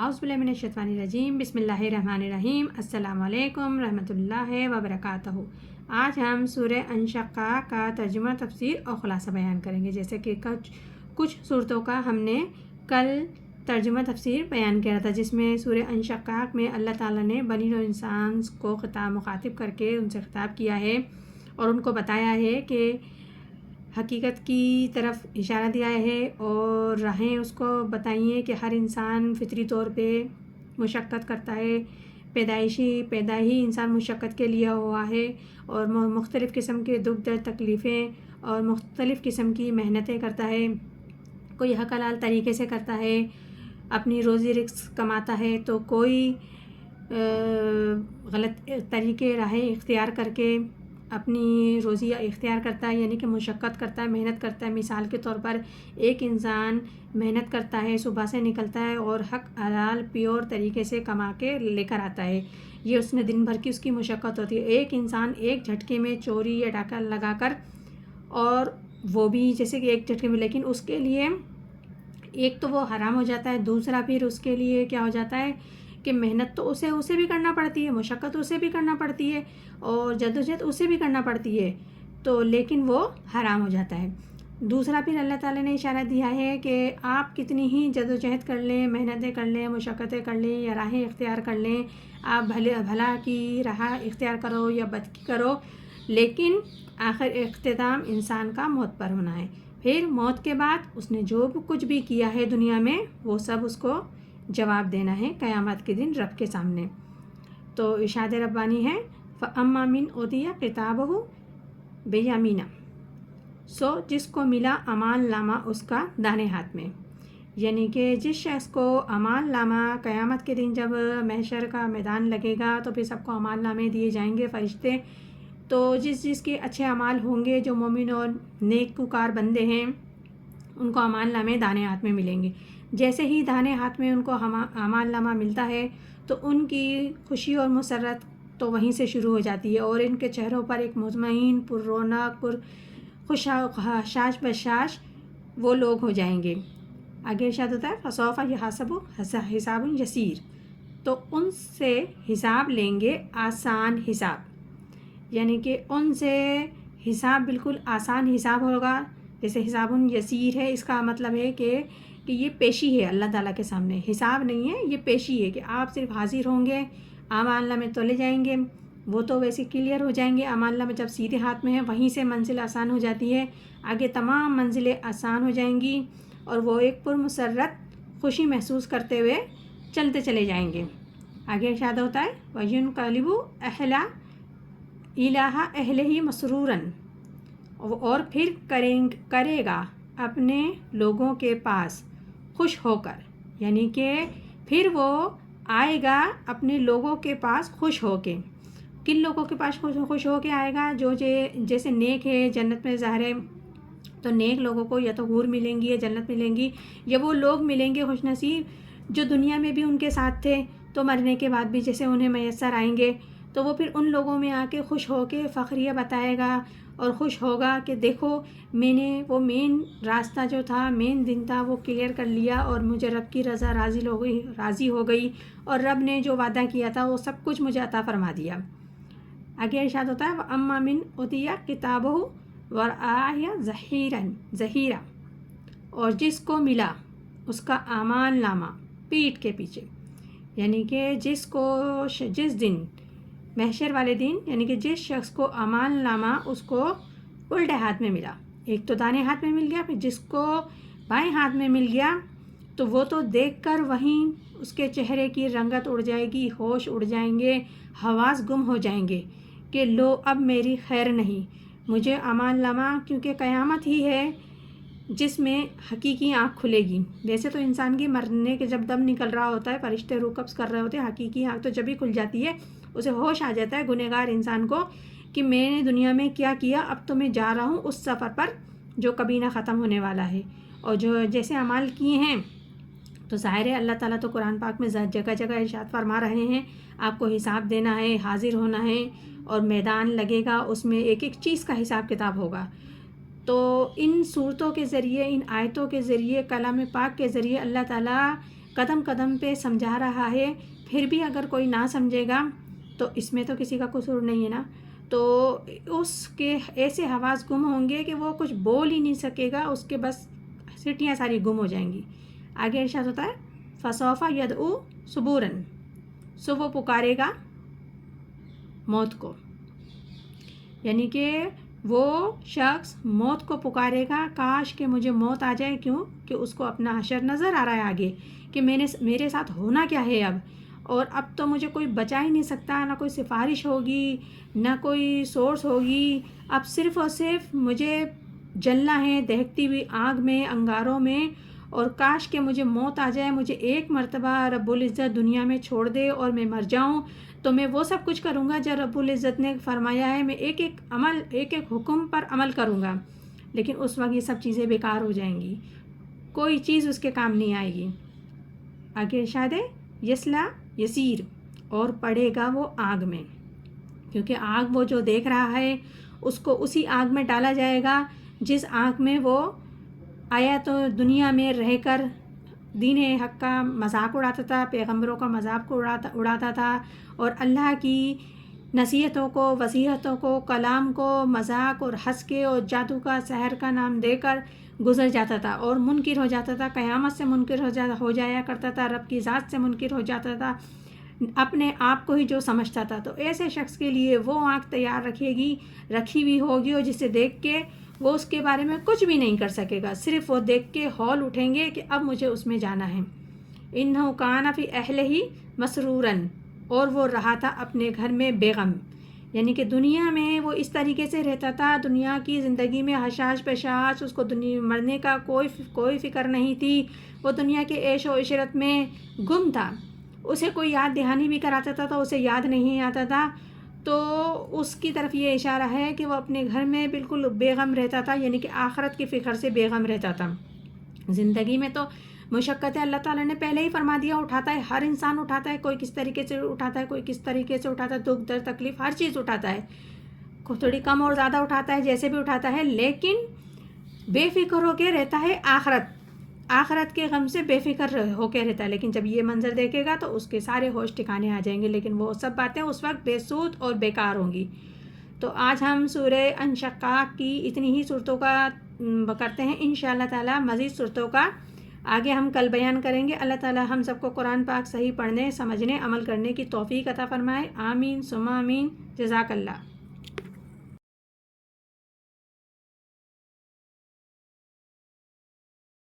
اعوذ باللہ من الشیطان الرجیم، بسم اللہ الرحمن الرحیم۔ السلام علیکم رحمۃ اللہ وبرکاتہ۔ آج ہم سورہ انشقاق کا ترجمہ، تفسیر اور خلاصہ بیان کریں گے۔ جیسے کہ کچھ صورتوں کا ہم نے کل ترجمہ تفسیر بیان کیا تھا، جس میں سورہ انشقاق میں اللہ تعالیٰ نے بنی نوع انسان کو مخاطب کر کے ان سے خطاب کیا ہے اور ان کو بتایا ہے کہ حقیقت کی طرف اشارہ دیا ہے اور راہیں اس کو بتائیے کہ ہر انسان فطری طور پہ مشقت کرتا ہے، پیدا ہی انسان مشقت کے لیے ہوا ہے اور مختلف قسم کے دکھ درد تکلیفیں اور مختلف قسم کی محنتیں کرتا ہے۔ کوئی حق حلال طریقے سے کرتا ہے، اپنی روزی رزق کماتا ہے، تو کوئی غلط طریقے راہیں اختیار کر کے اپنی روزی اختیار کرتا ہے، یعنی کہ مشقت کرتا ہے، محنت کرتا ہے۔ مثال کے طور پر ایک انسان محنت کرتا ہے، صبح سے نکلتا ہے اور حق حلال پیور طریقے سے کما کے لے کر آتا ہے، یہ اس نے دن بھر کی اس کی مشقت ہوتی ہے۔ ایک انسان ایک جھٹکے میں چوری یا ڈاکہ لگا کر، اور وہ بھی جیسے کہ ایک جھٹکے میں، لیکن اس کے لیے ایک تو وہ حرام ہو جاتا ہے، دوسرا پھر اس کے لیے کیا ہو جاتا ہے کہ محنت تو اسے بھی کرنا پڑتی ہے، مشقت اسے بھی کرنا پڑتی ہے اور جدوجہد اسے بھی کرنا پڑتی ہے، تو لیکن وہ حرام ہو جاتا ہے۔ دوسرا پھر اللہ تعالیٰ نے اشارہ دیا ہے کہ آپ کتنی ہی جدوجہد کر لیں، محنتیں کر لیں، مشقتیں کر لیں یا راہیں اختیار کر لیں، آپ بھلا کی راہ اختیار کرو یا بد کی کرو، لیکن آخر اختتام انسان کا موت پر ہونا ہے۔ پھر موت کے بعد اس نے جو کچھ بھی کیا ہے دنیا میں، وہ سب اس کو جواب دینا ہے قیامت کے دن رب کے سامنے۔ تو ارشاد ربانی ہے، فَأَمَّا مِنْ أُوتِیَ کِتَابَهُ بِیَمِینِهِ، سو جس کو ملا اعمال نامہ اس کا دانے ہاتھ میں، یعنی کہ جس شخص کو اعمال نامہ قیامت کے دن جب محشر کا میدان لگے گا تو پھر سب کو اعمال نامے دیے جائیں گے فرشتے، تو جس کے اچھے اعمال ہوں گے، جو مومن اور نیکوکار بندے ہیں، ان کو اعمال نامے دانے ہاتھ میں ملیں گے۔ جیسے ہی دانے ہاتھ میں ان کو اعمال نامہ ملتا ہے تو ان کی خوشی اور مسرت تو وہیں سے شروع ہو جاتی ہے اور ان کے چہروں پر ایک مطمئن، پر رونق، پر خشاش بشاش وہ لوگ ہو جائیں گے۔ آگے ارشاد ہوتا ہے، فسوف یحاسب حساب یسیر، تو ان سے حساب لیں گے آسان حساب، یعنی کہ ان سے حساب بالکل آسان حساب ہوگا۔ جیسے حساب یسیر ہے، اس کا مطلب ہے کہ یہ پیشی ہے اللہ تعالیٰ کے سامنے، حساب نہیں ہے، یہ پیشی ہے کہ آپ صرف حاضر ہوں گے، اعمال نامے تولے جائیں گے، وہ تو ویسے کلیئر ہو جائیں گے۔ اعمال نامے جب سیدھے ہاتھ میں ہیں، وہیں سے منزل آسان ہو جاتی ہے، آگے تمام منزلیں آسان ہو جائیں گی اور وہ ایک پرمسرت خوشی محسوس کرتے ہوئے چلتے چلے جائیں گے۔ آگے ارشاد ہوتا ہے، وَيُنْقَلِبُ إِلَىٰ أَهْلِهِ مَسْرُورًا، اور پھر کرے گا اپنے لوگوں کے پاس خوش ہو کر، یعنی کہ پھر وہ آئے گا اپنے لوگوں کے پاس خوش ہو کے۔ کن لوگوں کے پاس خوش ہو کے آئے گا؟ جو جیسے نیک ہے، جنت میں ظاہر ہے تو نیک لوگوں کو یا تو حور ملیں گی یا جنت ملیں گی، یا وہ لوگ ملیں گے خوش نصیب جو دنیا میں بھی ان کے ساتھ تھے تو مرنے کے بعد بھی جیسے انہیں میسر آئیں گے، تو وہ پھر ان لوگوں میں آ کے خوش ہو کے فخریہ بتائے گا اور خوش ہوگا کہ دیکھو میں نے وہ مین راستہ جو تھا، مین دن تھا، وہ کلیئر کر لیا اور مجھے رب کی رضا راضی ہو گئی اور رب نے جو وعدہ کیا تھا وہ سب کچھ مجھے عطا فرما دیا۔ آگے ارشاد ہوتا ہے، وَأَمَّا مِنْ أُوتِیَ کِتَابَهُ وَرَاءَ ظَهِیرًا، اور جس کو ملا اس کا اعمال نامہ پیٹھ کے پیچھے، یعنی کہ جس دن محشر والے دن، یعنی کہ جس شخص کو اعمال نامہ اس کو الٹے ہاتھ میں ملا، ایک تو دانے ہاتھ میں مل گیا، پھر جس کو بائیں ہاتھ میں مل گیا تو وہ تو دیکھ کر وہیں اس کے چہرے کی رنگت اڑ جائے گی، ہوش اڑ جائیں گے، حواس گم ہو جائیں گے کہ لو اب میری خیر نہیں، مجھے اعمال نامہ، کیونکہ قیامت ہی ہے جس میں حقیقی آنکھ کھلے گی۔ ویسے تو انسان کی مرنے کے جب دم نکل رہا ہوتا ہے، فرشتے روح قبض کر رہے ہوتے ہیں، حقیقی آنکھ تو جب ہی کھل جاتی ہے، اسے ہوش آ جاتا ہے گنہگار انسان کو کہ میں نے دنیا میں کیا کیا، اب تو میں جا رہا ہوں اس سفر پر جو کبھی نہ ختم ہونے والا ہے، اور جو جیسے اعمال کیے ہیں تو ظاہر ہے اللہ تعالیٰ تو قرآن پاک میں جگہ جگہ ارشاد فرما رہے ہیں آپ کو حساب دینا ہے، حاضر ہونا ہے اور میدان لگے گا، اس میں ایک ایک چیز کا حساب کتاب ہوگا۔ تو ان صورتوں کے ذریعے، ان آیتوں کے ذریعے، کلام پاک کے ذریعے اللہ تعالیٰ قدم قدم پہ سمجھا رہا ہے، پھر بھی اگر کوئی نہ سمجھے گا تو اس میں تو کسی کا قصور نہیں ہے نا، تو اس کے ایسے حواس گم ہوں گے کہ وہ کچھ بول ہی نہیں سکے گا، اس کے بس سٹیاں ساری گم ہو جائیں گی۔ آگے ارشاد ہوتا ہے فَسَوْفَ يَدْعُو ثُبُورًا، سو وہ پکارے گا موت کو، یعنی کہ وہ شخص موت کو پکارے گا، کاش کہ مجھے موت آ جائے۔ کیوں کہ اس کو اپنا حشر نظر آ رہا ہے آگے کہ میرے ساتھ ہونا کیا ہے اب، اور اب تو مجھے کوئی بچا ہی نہیں سکتا، نہ کوئی سفارش ہوگی نہ کوئی سورس ہوگی، اب صرف اور صرف مجھے جلنا ہے دہکتی ہوئی آگ میں، انگاروں میں، اور کاش کہ مجھے موت آ جائے، مجھے ایک مرتبہ رب العزت دنیا میں چھوڑ دے اور میں مر جاؤں، تو میں وہ سب کچھ کروں گا جو رب العزت نے فرمایا ہے، میں ایک ایک حکم پر عمل کروں گا، لیکن اس وقت یہ سب چیزیں بیکار ہو جائیں گی، کوئی چیز اس کے کام نہیں آئے گی۔ آگے ارشاد ہے یسلا یسیر، اور پڑے گا وہ آگ میں، کیونکہ آگ وہ جو دیکھ رہا ہے اس کو اسی آگ میں ڈالا جائے گا جس آگ میں وہ آیا تو دنیا میں رہ کر دین حق کا مذاق اڑاتا تھا، پیغمبروں کا مذاق کو اڑاتا تھا، اور اللہ کی نصیحتوں کو، وصیحتوں کو، کلام کو مذاق اور ہنس کے اور جادو کا سحر کا نام دے کر گزر جاتا تھا، اور منکر ہو جاتا تھا، قیامت سے منکر ہو جایا کرتا تھا، رب کی ذات سے منکر ہو جاتا تھا، اپنے آپ کو ہی جو سمجھتا تھا۔ تو ایسے شخص کے لیے وہ آنکھ تیار رکھی ہوئی ہوگی، اور جسے دیکھ کے وہ اس کے بارے میں کچھ بھی نہیں کر سکے گا، صرف وہ دیکھ کے ہول اٹھیں گے کہ اب مجھے اس میں جانا ہے۔ انہ کان فی اہلہ مسرورا، اور وہ رہا تھا اپنے گھر میں بے غم، یعنی کہ دنیا میں وہ اس طریقے سے رہتا تھا، دنیا کی زندگی میں حشاش پشاش، اس کو مرنے کا کوئی فکر نہیں تھی، وہ دنیا کے عیش و عشرت میں گم تھا، اسے کوئی یاد دہانی بھی کراتا تھا تو اسے یاد نہیں آتا تھا، تو اس کی طرف یہ اشارہ ہے کہ وہ اپنے گھر میں بالکل بے غم رہتا تھا، یعنی کہ آخرت کی فکر سے بے غم رہتا تھا۔ زندگی میں تو مشقتیں اللہ تعالیٰ نے پہلے ہی فرما دیا اٹھاتا ہے، ہر انسان اٹھاتا ہے، کوئی کس طریقے سے اٹھاتا ہے، کوئی کس طریقے سے اٹھاتا ہے، دکھ درد تکلیف ہر چیز اٹھاتا ہے، تھوڑی کم اور زیادہ اٹھاتا ہے، جیسے بھی اٹھاتا ہے، لیکن بے فکر ہو کے رہتا ہے آخرت کے غم سے بے فکر ہو کے رہتا ہے، لیکن جب یہ منظر دیکھے گا تو اس کے سارے ہوش ٹھکانے آ جائیں گے، لیکن وہ سب باتیں اس وقت بے سود اور بیکار ہوں گی۔ تو آج ہم سورہ انشقاق کی اتنی ہی صورتوں کا کرتے ہیں، انشاءاللہ تعالی مزید صورتوں کا آگے ہم کل بیان کریں گے۔ اللہ تعالی ہم سب کو قرآن پاک صحیح پڑھنے، سمجھنے، عمل کرنے کی توفیق عطا فرمائے، آمین ثم آمین، جزاک اللہ۔